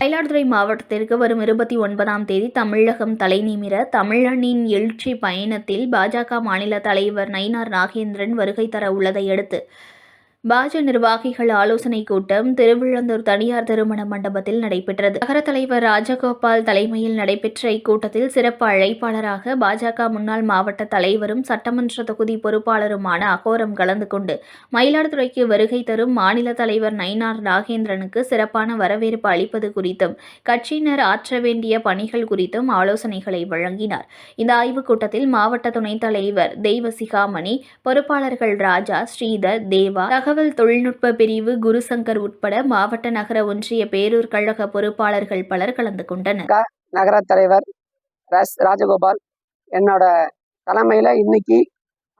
மயிலாடுதுறை மாவட்டத்திற்கு வரும் 29ஆம் தேதி தமிழகம் தலைநிமிர தமிழனின் எழுச்சி பயணத்தில் பாஜக மாநில தலைவர் நயினார் நாகேந்திரன் வருகை தர உள்ளதை அடுத்து பாஜ நிர்வாகிகள் ஆலோசனைக் கூட்டம் திருவிழந்தூர் தனியார் திருமண மண்டபத்தில் நடைபெற்றது. நகர தலைவர் ராஜகோபால் தலைமையில் நடைபெற்ற இக்கூட்டத்தில் சிறப்பு அழைப்பாளராக பாஜக முன்னாள் மாவட்ட தலைவரும் சட்டமன்ற தொகுதி பொறுப்பாளருமான அகோரம் கலந்து கொண்டு மயிலாடுதுறைக்கு வருகை தரும் மாநில தலைவர் நயினார் நாகேந்திரனுக்கு சிறப்பான வரவேற்பு அளிப்பது குறித்தும் கட்சியினர் ஆற்ற வேண்டிய பணிகள் குறித்தும் ஆலோசனைகளை வழங்கினார். இந்த ஆய்வுக் கூட்டத்தில் மாவட்ட துணைத் தலைவர் தெய்வசிகாமணி, பொறுப்பாளர்கள் ராஜா, ஸ்ரீதர், தேவா, தகவல் தொழில்நுட்ப பிரிவு குருசங்கர் உட்பட மாவட்ட நகர ஒன்றிய பேரூர் கழக பொறுப்பாளர்கள் பலர் கலந்து கொண்டனர். நகர தலைவர் ராஜகோபால் என்னோட தலைமையில இன்னைக்கு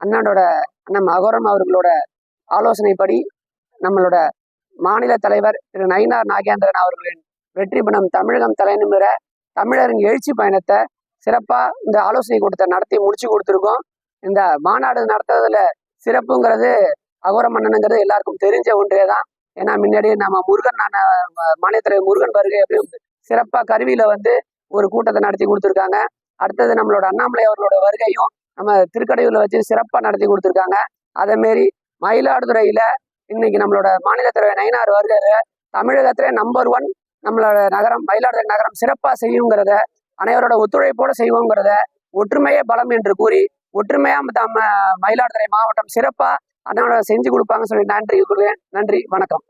அண்ணன் அகோரம் அவர்களோட ஆலோசனைப்படி நம்மளோட மாநில தலைவர் திரு நயினார் நாகேந்திரன் அவர்களின் வெற்றி பணம் தமிழகம் தலைநிமிர தமிழரின் எழுச்சி பயணத்தை சிறப்பா இந்த ஆலோசனை கூட்டத்தை நடத்தி முடிச்சு கொடுத்துருக்கோம். இந்த மாநாடு நடத்துறதுல சிறப்புங்கிறது அகோரம் அண்ணனுங்கிறது எல்லாருக்கும் தெரிஞ்ச ஒன்றே தான். ஏன்னா முன்னாடியே நம்ம மாநில தலைவர் முருகன் வருகை அப்படின்னு சிறப்பா கருவியில ஒரு கூட்டத்தை நடத்தி கொடுத்துருக்காங்க. அடுத்தது நம்மளோட அண்ணாமலை அவர்களோட வருகையும் நம்ம திருக்கடையூர்ல வச்சு சிறப்பா நடத்தி கொடுத்துருக்காங்க. அதே மாரி மயிலாடுதுறையில இன்னைக்கு நம்மளோட மாநில தலைவர் நயினார் வருகை தமிழகத்திலே நம்பர் 1 நம்மளோட நகரம் மயிலாடுதுறை நகரம் சிறப்பா செய்யுங்கிறத, அனைவரோட ஒத்துழைப்போட செய்வோங்கிறத, ஒற்றுமையே பலம் என்று கூறி ஒற்றுமையா மயிலாடுதுறை மாவட்டம் சிறப்பா அதனால செஞ்சு கொடுப்பாங்கன்னு சொல்லி நன்றி, வணக்கம்.